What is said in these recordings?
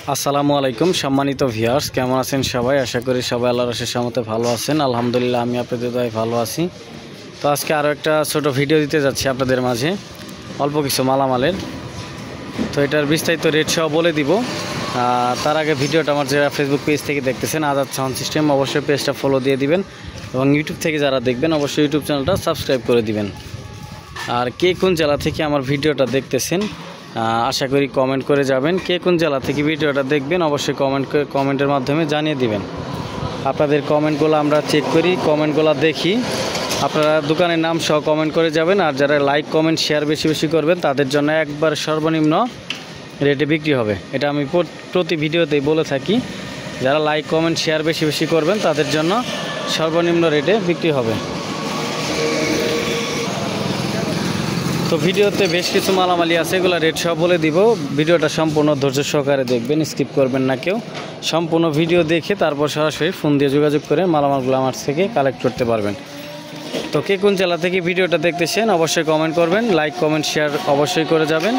আসসালামু আলাইকুম সম্মানিত ভিউয়ার্স, কেমন আছেন সবাই? আশা করি সবাই আল্লাহর আশীর্বাদে সামতে ভালো আছেন। আলহামদুলিল্লাহ আমি আপনাদের দয়ায় ভালো আছি। তো আজকে আরও একটা ছোট ভিডিও দিতে যাচ্ছি আপনাদের মাঝে, অল্প কিছু মালামালের। তো এটার বিস্তারিত রেট সহ বলে দিব। তার আগে ভিডিওটা আমার যারা ফেসবুক পেজ থেকে দেখতেছেন আজাদ সাউন্ড সিস্টেম, অবশ্যই পেজটা ফলো দিয়ে দিবেন এবং ইউটিউব থেকে যারা দেখবেন অবশ্যই ইউটিউব চ্যানেলটা সাবস্ক্রাইব করে দিবেন। আর কে কোন জেলা থেকে আমার ভিডিওটা দেখতেছেন আশা করি কমেন্ট করে যাবেন। কে কোন জেলা থেকে ভিডিওটা দেখবেন অবশ্যই কমেন্টের মাধ্যমে জানিয়ে দিবেন। আপনাদের কমেন্টগুলো আমরা চেক করি, কমেন্টগুলো দেখি। আপনারা দোকানের নাম সহ কমেন্ট করে যাবেন। আর যারা লাইক কমেন্ট শেয়ার বেশি বেশি করবেন তাদের জন্য একবার সর্বনিম্ন রেটে বিক্রি হবে। এটা আমি প্রতি ভিডিওতেই বলে থাকি, যারা লাইক কমেন্ট শেয়ার বেশি বেশি করবেন তাদের জন্য সর্বনিম্ন রেটে বিক্রি হবে। তো ভিডিওতে বেশ কিছু মালামালি আছে, এগুলো রেট সব বলে দিব। ভিডিওটা সম্পূর্ণ ধৈর্য সহকারে দেখবেন, স্কিপ করবেন না কেউ। সম্পূর্ণ ভিডিও দেখে তারপর সরাসরি ফোন দিয়ে যোগাযোগ করে মালামালগুলো আমার থেকে কালেক্ট করতে পারবেন। তো কে কোন জেলা থেকে ভিডিওটা দেখতেছেন অবশ্যই কমেন্ট করবেন, লাইক কমেন্ট শেয়ার অবশ্যই করে যাবেন।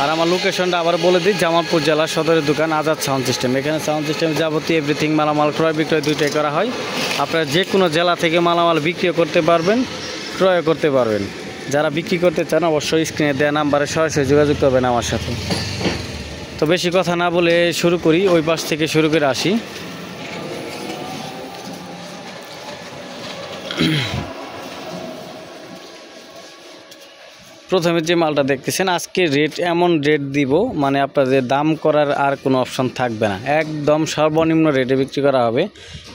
আর আমার লোকেশনটা আবার বলে দিই, জামালপুর জেলা সদরের দোকান আজাদ সাউন্ড সিস্টেম। এখানে সাউন্ড সিস্টেম যাবতীয় এভরিথিং মালামাল ক্রয় বিক্রয় দুইটাই করা হয়। আপনারা যে কোনো জেলা থেকে মালামাল বিক্রিও করতে পারবেন, ক্রয় করতে পারবেন। যারা বিক্রি করতে চান অবশ্যই স্ক্রিনে দেওয়া নাম্বারে সরাসরি যোগাযোগ করবেন আমার সাথে। তো বেশি কথা না বলে শুরু করি, ওই পাশ থেকে শুরু করে আসি। প্রথমে যে মালটা দেখতেছেন আজকে রেট এমন রেট দিব, মানে আপনাদের দাম করার আর কোনো অপশন থাকবে না, একদম সর্বনিম্ন রেটে বিক্রি করা হবে।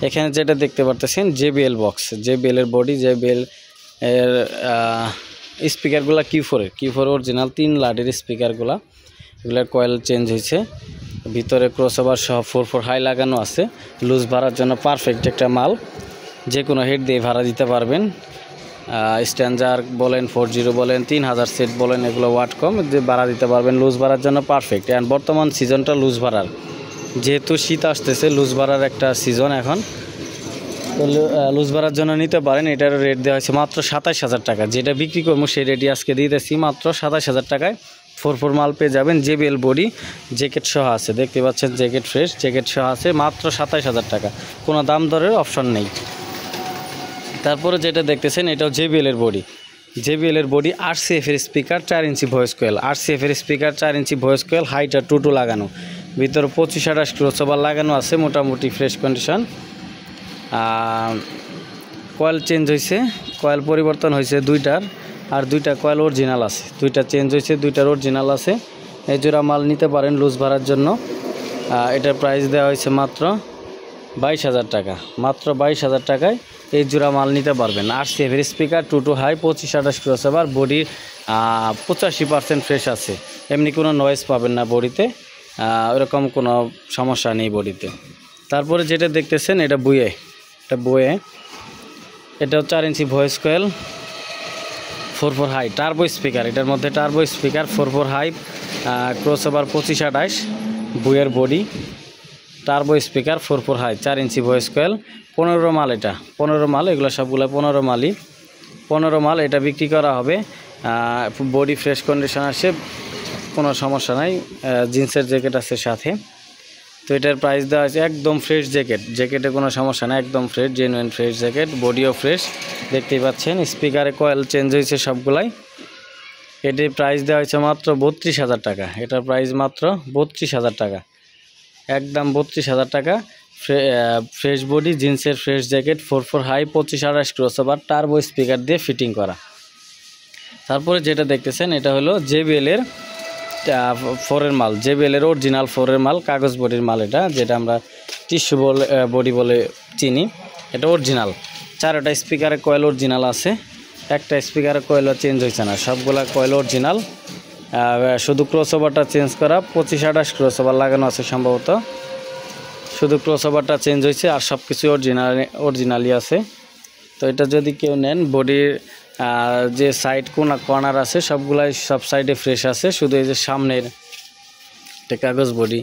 এখানে যেটা দেখতে পারতেছেন JBL বক্স, JBL এর বডি, JBL এর স্পিকারগুলো কিউ4 অরিজিনাল 3 লাটের স্পিকারগুলো। এগুলোর কয়েল চেঞ্জ হয়েছে, ভিতরে ক্রসওভার সহ 4 হাই লাগানো আছে। লুজ ভাড়ার জন্য পারফেক্ট একটা মাল, যে কোনো হেড দিয়ে ভাড়া দিতে পারবেন। স্ট্যান্ডার বলেন, 40 বলেন, 3000 সেট বলেন, এগুলো ওয়াট কম দিয়ে ভাড়া দিতে পারবেন। লুজ ভাড়ার জন্য পারফেক্ট। অ্যান্ড বর্তমান সিজনটা লুজ ভাড়ার, যেহেতু শীত আসতেছে লুজ ভাড়ার একটা সিজন এখন, তো লুজ ভাড়ার জন্য নিতে পারেন। এটার রেট দেওয়া হয়েছে মাত্র 27000 টাকা। যেটা বিক্রি করবো সেই রেটই আজকে দিতেছি, মাত্র 27000 টাকায় 4 মাল পেয়ে যাবেন। JBL বডি জ্যাকেট সহ আছে, দেখতে পাচ্ছেন জ্যাকেট ফ্রেশ, জ্যাকেট সহ আছে মাত্র 27000 টাকা, কোনো দাম দরের অপশন নেই। তারপরে যেটা দেখতেছেন এটাও JBL এর বডি, JBL এর বডি, RCF এর স্পিকার 4 ইঞ্চি ভয়েস কোয়েল, RCF এর স্পিকার 4 ইঞ্চি ভয়েস কোয়েল, হাইটা 2 লাগানো, ভিতরে 25-28 ক্রসওভার লাগানো আছে, মোটামুটি ফ্রেশ কন্ডিশন। কয়েল চেঞ্জ হয়েছে, কয়েল পরিবর্তন হয়েছে দুইটার, আর দুইটা কয়েল অরিজিনাল আছে, দুইটা চেঞ্জ হয়েছে, দুইটার অরিজিনাল আছে। এই জোড়া মাল নিতে পারেন লুজ ভাড়ার জন্য। এটার প্রাইস দেওয়া হয়েছে মাত্র 22000 টাকা, মাত্র 22000 টাকায় এই জোড়া মাল নিতে পারবেন। RCF এর speaker 2 high, 25-28 crossover, body 85% fresh আছে, এমনি কোনো নয়েজ পাবেন না বডিতে, ওরকম কোনো সমস্যা নেই বডিতে। তারপরে যেটা দেখতেছেন এটা বুয়ে, এটাও 4 ইঞ্চি ভয়েস কোয়েল, 4 হাই, টার্বো স্পিকার, এটার মধ্যে টার্বো স্পিকার, 4 হাই, ক্রসওভার 25-28, বুয়ের বডি, টার্বো স্পিকার, 4 হাই, 4 ইঞ্চি ভয়েস কোয়েল, 15 মাল। এটা 15 মাল, এগুলো সবগুলো 15 মালই, 15 মাল। এটা বিক্রি করা হবে। বডি ফ্রেশ কন্ডিশন আছে, কোনো সমস্যা নাই, জিন্সের জ্যাকেট আছে সাথে। তো এটার প্রাইস দেওয়া আছে একদম ফ্রেশ জ্যাকেটে কোনো সমস্যা না, একদম ফ্রেশ, জেনুইন ফ্রেশ জ্যাকেট, বডিও ফ্রেশ, দেখতেই পাচ্ছেন। স্পিকারে কয়েল চেঞ্জ হয়েছে সবগুলাই। এটির প্রাইস দেওয়া হয়েছে মাত্র 32000 টাকা, এটার প্রাইস মাত্র 32000 টাকা, একদম 32000 টাকা। ফ্রেশ বডি, জিন্সের fresh jacket, 4 high, 25-28 crossover, turbo speaker দিয়ে ফিটিং করা। তারপরে যেটা দেখতেছেন এটা হলো JBL এর 4 মাল, JBL এর অরিজিনাল 4 মাল, কাগজ বডির মাল। এটা যেটা আমরা টিস্যু বডি বলে চিনি, এটা অরিজিনাল। 4টা স্পিকারের কয়েল অরিজিনাল আছে, একটা স্পিকারের কয়েলও চেঞ্জ হয়েছে না, সবগুলা কয়েল অরিজিনাল। শুধু ক্রসওভারটা চেঞ্জ করা, 25-28 ক্রসওভার লাগানো আছে সম্ভবত, শুধু ক্রসওভারটা চেঞ্জ হয়েছে, আর সব কিছু অরিজিনালি আছে। তো এটা যদি কেউ নেন, বডির যে সাইড কর্নার আছে সবগুলাই সব সাইডে ফ্রেশ আছে, শুধু এই যে সামনের একটা কাগজ বডি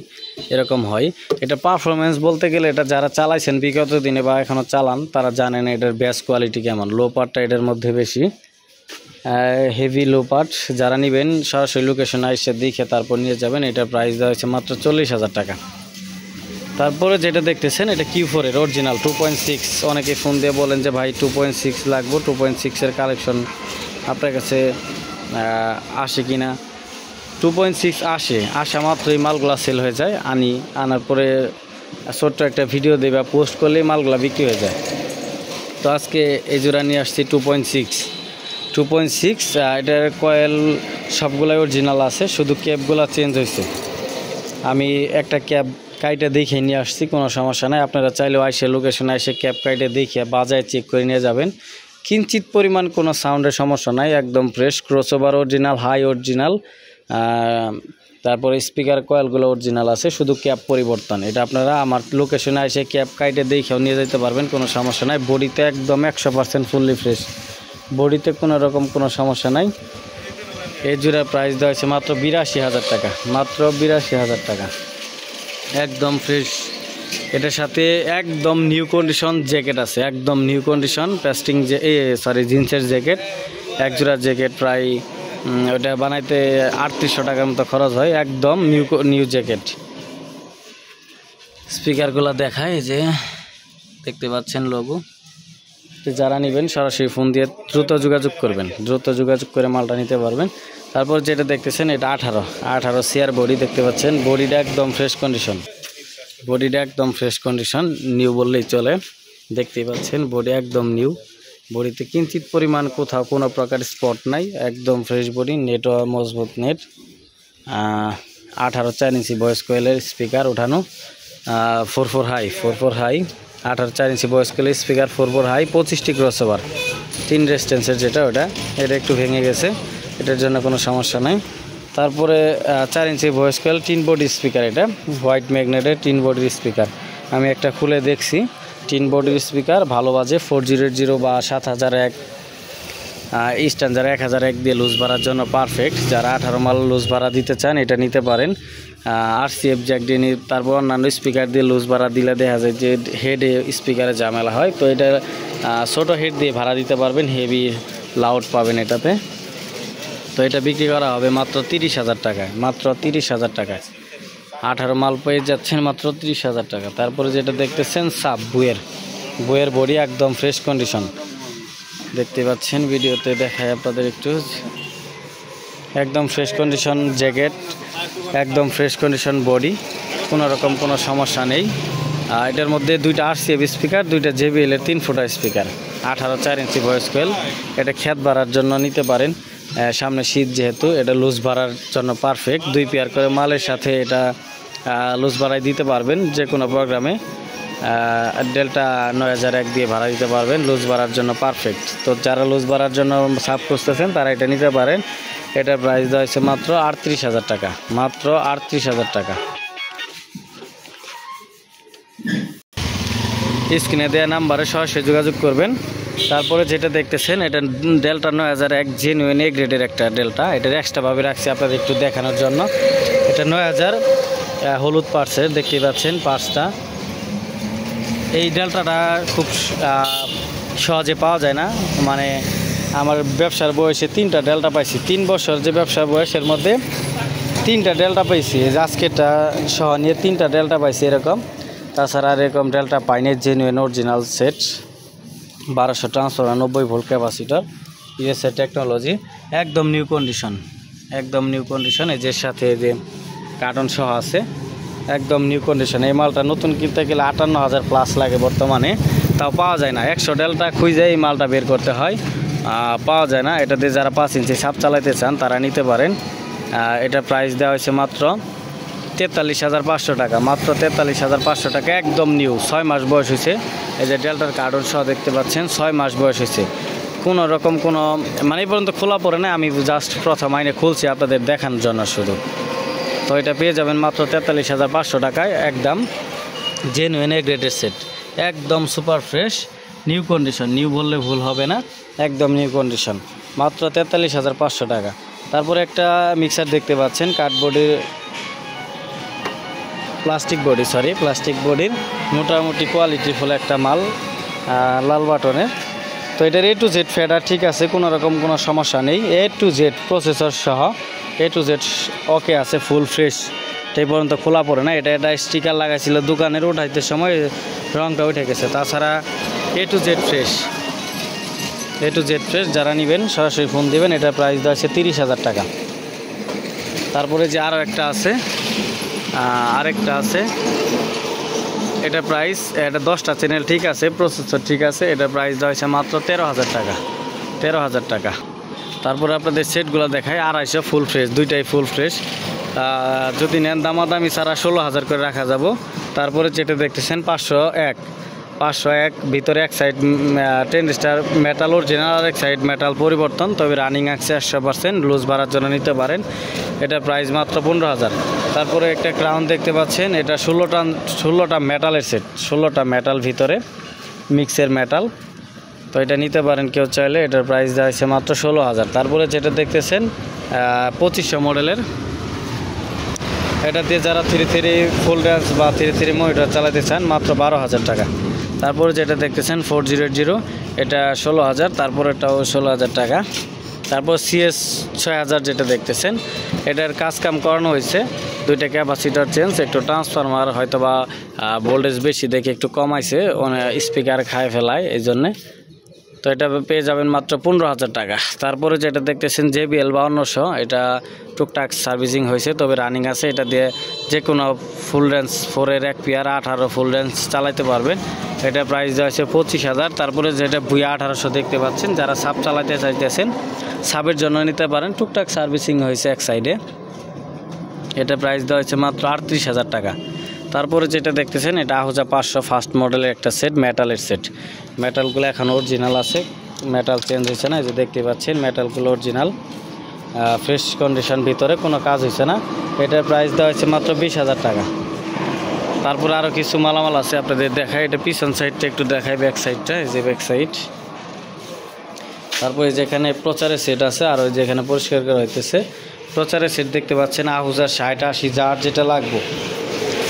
এরকম হয়। এটা পারফরমেন্স বলতে গেলে এটা যারা চালাইছেন বিগত দিনে বা এখনও চালান তারা জানেন এটার ব্যাস কোয়ালিটি কেমন। লো পাওয়ারটা এটার মধ্যে বেশি, হেভি লো পার্ট। যারা নেবেন সরাসরি লোকেশন এসে দেখে তারপর নিয়ে যাবেন। এটার প্রাইস দেওয়া হয়েছে মাত্র 40,000 টাকা। তারপরে যেটা দেখতেছেন এটা Q4 এর অরিজিনাল 2.6। অনেকে ফোন দিয়ে বলেন যে ভাই 2.6 লাগবে, 2.6 এর কালেকশন আপনার কাছে আসে কি না? 2.6 আসা মাত্রই মালগুলা সেল হয়ে যায়। আনার পরে ছোট্ট একটা ভিডিও দেবে, পোস্ট করলেই মালগুলা বিক্রি হয়ে যায়। তো আজকে এই জোড়া নিয়ে আসছি 2.6। এটার কয়েল সবগুলাই অরিজিনাল আছে, শুধু ক্যাপগুলো চেঞ্জ হয়েছে। আমি একটা ক্যাপ কাইটে দেখে নিয়ে আসছি, কোনো সমস্যা নাই। আপনারা চাইলেও আইসে লোকেশনে এসে ক্যাপ কাইটে দেখে বাজায় চেক করে নিয়ে যাবেন। কিঞ্চিত পরিমাণ কোনো সাউন্ডের সমস্যা নাই, একদম fresh. Crossover original, high original, তারপরে স্পিকার কয়েলগুলো অরিজিনাল আছে, শুধু ক্যাপ পরিবর্তন। এটা আপনারা আমার লোকেশনে এসে ক্যাপ কাইটে দেখেও নিয়ে যেতে পারবেন, কোনো সমস্যা নাই। বডিতে একদম 100% ফুললি ফ্রেশ, বডিতে কোনো রকম কোনো সমস্যা নাই। এই জোড়ার প্রাইস দেওয়া হয়েছে মাত্র 82,000 টাকা, মাত্র 82,000 টাকা, একদম ফ্রেশ। এটার সাথে একদম নিউ কন্ডিশন জ্যাকেট আছে, একদম নিউ কন্ডিশন পেস্টিং জিন্সের জ্যাকেট। এক জোড়ার জ্যাকেট প্রায় ওটা বানাইতে 3800 টাকার মতো খরচ হয়, একদম নিউ জ্যাকেট। স্পিকারগুলো দেখায়, যে দেখতে পাচ্ছেন লোগো। তো যারা নেবেন সরাসরি ফোন দিয়ে দ্রুত যোগাযোগ করবেন, দ্রুত যোগাযোগ করে মালটা নিতে পারবেন। তারপর যেটা দেখতেছেন এটা 18 সিআর বডি দেখতে পাচ্ছেন। বডিটা একদম ফ্রেশ কন্ডিশন, বডিটা একদম ফ্রেশ কন্ডিশন, নিউ বললেই চলে। দেখতেই পাচ্ছেন বডি একদম নিউ, বডিতে কিঞ্চিত পরিমাণ কোথাও কোনো প্রকার স্পট নাই, একদম ফ্রেশ বডি। নেটও মজবুত নেট। 18 4 ইঞ্চি ভয়েস কোয়েলের স্পিকার ওঠানো, 4.4 হাই 18 4 ইঞ্চি ভয়েস কোয়েলের স্পিকার 4.4 হাই, 25টি ক্রসওভার, 3 রেজিস্ট্যান্সের যেটা এটা একটু ভেঙে গেছে, এটার জন্য কোনো সমস্যা নাই। তারপরে 4 ইঞ্চি ভয়েস কোয়েল 3 বডি স্পিকার, এটা হোয়াইট ম্যাগনেটের 3 বডির স্পিকার। আমি একটা খুলে দেখছি, 3 বডির স্পিকার, ভালো বাজে। 4080 বা 7001 ইস্টার্ন যারা 1001 দিয়ে লুজ ভাড়ার জন্য পারফেক্ট। যারা 18 মাল লুজ ভাড়া দিতে চান এটা নিতে পারেন। RCF জ্যাক দিয়ে, তারপর অন্যান্য স্পিকার দিয়ে লুজ ভাড়া দিলে দেখা যায় যে হেডে স্পিকারে ঝামেলা হয়। তো এটা ছোটো হেড দিয়ে ভাড়া দিতে পারবেন, হেভি লাউড পাবেন এটাতে। তো এটা বিক্রি করা হবে মাত্র 30,000 টাকায়, মাত্র 30,000 টাকায়। 18 মাল পেয়ে যাচ্ছেন মাত্র 30,000 টাকা। তারপরে যেটা দেখতেছেন সাব বইয়ের বডি একদম ফ্রেশ কন্ডিশন দেখতে পাচ্ছেন, ভিডিওতে দেখায় আপনাদের একটু। একদম ফ্রেশ কন্ডিশন জ্যাকেট, একদম ফ্রেশ কন্ডিশন বডি, কোনো রকম কোনো সমস্যা নেই। এটার মধ্যে 2টা RCF স্পিকার, 2টা JBL এর 3 ফুটা স্পিকার, 18 4 ইঞ্চি ভয়েস কোয়েল। এটা খ্যাত ভাড়ার জন্য নিতে পারেন, সামনে শীত যেহেতু এটা লুজ ভাড়ার জন্য পারফেক্ট। 2 পেয়ার করে মালের সাথে এটা লুজ ভাড়ায় দিতে পারবেন যে কোনো প্রোগ্রামে। ডেল্টা 9001 দিয়ে ভাড়া দিতে পারবেন, লুজ ভাড়ার জন্য পারফেক্ট। তো যারা লুজ ভাড়ার জন্য সাব খুঁজতেছেন তারা এটা নিতে পারেন। এটার প্রাইস দেওয়া হয়েছে মাত্র 38,000 টাকা, মাত্র 38,000 টাকা। স্ক্রিনে দেওয়া নাম্বারে সরাসরি যোগাযোগ করবেন। তারপরে যেটা দেখতেছেন এটা ডেল্টা 9001 জেনুইন এ গ্রেডের একটা ডেল্টা। এটার এক্সট্রাভাবে রাখছি আপনাদের একটু দেখানোর জন্য। এটা 9000 হলুদ পার্টসের, দেখতেই পাচ্ছেন পার্টসটা। এই ডেল্টাটা খুব সহজে পাওয়া যায় না, মানে আমার ব্যবসার বয়সে 3টা ডেল্টা পাইছি। 3 বছর যে ব্যবসার বয়সের মধ্যে 3টা ডেল্টা পাইছি, আজকেটা সহ নিয়ে 3টা ডেল্টা পাইছি এরকম। তাছাড়া আর এরকম ডেল্টা পাইনি। Genuine original set, 1200 transformer, 90 volt capacitor, USA technology, একদম নিউ কন্ডিশন, একদম নিউ কন্ডিশন। এই যে সাথে যে কার্টন সহ আছে, একদম নিউ কন্ডিশন। এই মালটা নতুন কিনতে গেলে 58,000 প্লাস লাগে বর্তমানে, তাও পাওয়া যায় না। 100 ডেল্টা খুঁজে এই মালটা বের করতে হয়, পাওয়া যায় না। এটাতে যারা 5 ইঞ্চি সাপ চালাইতে চান তারা নিতে পারেন। এটা প্রাইস দেওয়া হয়েছে মাত্র 43,500 টাকা, মাত্র 43,500 টাকা, একদম নিউ। 6 মাস বয়স হয়েছে। এই যে ডেল্টার কার্টন সহ দেখতে পাচ্ছেন, 6 মাস বয়স হয়েছে। কোনো রকম কোনো মানে এই পর্যন্ত খোলা পড়ে না, আমি জাস্ট প্রথম আইনে খুলছি আপনাদের দেখানোর জন্য শুধু। তো এটা পেয়ে যাবেন মাত্র 43,500 টাকায়, একদম জেনুইন এ গ্রেডের সেট, একদম super fresh new condition. New বললে ভুল হবে না, একদম নিউ কন্ডিশন, মাত্র 43,500 টাকা। তারপরে একটা মিক্সার দেখতে পাচ্ছেন, কার্ডবোর্ডের প্লাস্টিক বডির মোটামুটি কোয়ালিটি ফুল একটা মাল, লাল বাটনের। তো এটার A to Z ফেডার ঠিক আছে, কোনো রকম কোনো সমস্যা নেই। A to Z প্রসেসর সহ A to Z ওকে আছে, ফুল ফ্রেশ, এই পর্যন্ত খোলা পড়ে না। এটা স্টিকার লাগাইছিল দোকানের, উঠাইতে সময় রংটা উঠে গেছে। তাছাড়া A to Z fresh, A to Z fresh. যারা নেবেন সরাসরি ফোন দিবেন। এটার প্রাইস দেওয়া আছে 30,000 টাকা। তারপরে যে আরেকটা আছে, এটা প্রাইস, এটা 10টা চ্যানেল ঠিক আছে, প্রসেসর ঠিক আছে। এটা প্রাইস দেওয়া হয়েছে মাত্র 13,000 টাকা, 13,000 টাকা। তারপরে আপনাদের সেটগুলো দেখায় 250 ফুল ফ্রেশ, দুইটাই ফুল ফ্রেশ। যদি নেন দামাদামি ছাড়া 16,000 করে রাখা যাব। তারপরে যেটা দেখতেছেন 501 ভিতরে এক সাইড 10 স্টার মেটাল অরিজিনাল, আর এক সাইড মেটাল পরিবর্তন, তবে রানিং আছে 100%, লুজ ভাড়ার জন্য নিতে পারেন। এটা প্রাইস মাত্র 15,000। তারপরে একটা ক্রাউন দেখতে পাচ্ছেন, এটা 16টা মেটালের সেট, 16টা মেটাল ভিতরে মিক্সের মেটাল, তো এটা নিতে পারেন কেউ চাইলে। এটার প্রাইস দেওয়া হয়েছে মাত্র 16,000। তারপরে যেটা দেখতেছেন 2500 মডেলের, এটা দিয়ে যারা 3 ফুল ড্যান্স বা 3 মনিটর চালাতে চান মাত্র 12,000 টাকা। তারপরে যেটা দেখতেছেন 4080, এটা 16,000, তারপরেটাও 16,000 টাকা। তারপর CS 6000 যেটা দেখতেছেন, এটার কাজ কাম করানো হয়েছে, 2টা ক্যাপাসিটার চেঞ্জ, একটু ট্রান্সফরমার হয়তো বা ভোল্টেজ বেশি দেখে একটু কমাইছে, স্পিকার খায় ফেলায় এই জন্যে। তো এটা পেয়ে যাবেন মাত্র 15,000 টাকা। তারপরে যেটা দেখতেছেন JBL 5200, এটা টুকটাক সার্ভিসিং হয়েছে, তবে রানিং আছে। এটা দিয়ে যে কোনো ফুল রেঞ্জ 4-এর 1 পেয়ার 18 ফুল রেঞ্জ চালাতে পারবেন। এটা প্রাইস দেওয়া হয়েছে 25,000। তারপরে যেটা VUIA 1800 দেখতে পাচ্ছেন, যারা সাব চালাতে চাইতেছেন সাবের জন্য নিতে পারেন, টুকটাক সার্ভিসিং হয়েছে এক সাইডে। এটা প্রাইস দেওয়া হয়েছে মাত্র 38,000 টাকা। তারপরে যেটা দেখতেছেন, এটা আহুজা 500 ফার্স্ট মডেলের একটা সেট, মেটালের সেট। মেটালগুলো এখন অরিজিনাল আছে, মেটাল চেঞ্জ হয়েছে না, এই যে দেখতে পাচ্ছেন মেটালগুলো অরিজিনাল, ফ্রেশ কন্ডিশন, ভিতরে কোনো কাজ হয়েছে না। এটার প্রাইস দেওয়া হয়েছে মাত্র 20,000 টাকা। তারপরে আরও কিছু মালামাল আছে আপনাদের দেখায়, এটা পিছন সাইডটা একটু দেখায়, ব্যাক সাইডটা, এই যে ব্যাক সাইড। তারপরে যেখানে প্রচারের সেট আছে, আর ওই যেখানে পরিষ্কার করা হইতেছে প্রচারের সেট দেখতে পাচ্ছেন, আহুজা 60-80 যার যেটা লাগবে।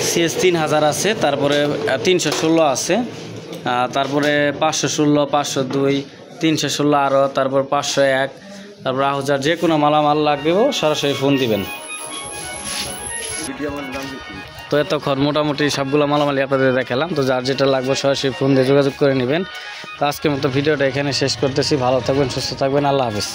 CS 3000 আছে, তারপরে 316 আছে, তারপরে 516, 502, 316 আরও, তারপর 501, তারপর আহুজার যে কোনো মালামাল লাগবেও সরাসরি ফোন দিবেন। তো এতক্ষণ মোটামুটি সবগুলো মালামালি আপনাদের দেখালাম। তো যার যেটা লাগবে সরাসরি ফোন দিয়ে যোগাযোগ করে নেবেন। তো আজকের মতো ভিডিওটা এখানে শেষ করতেছি। ভালো থাকবেন, সুস্থ থাকবেন, আল্লাহ হাফেজ।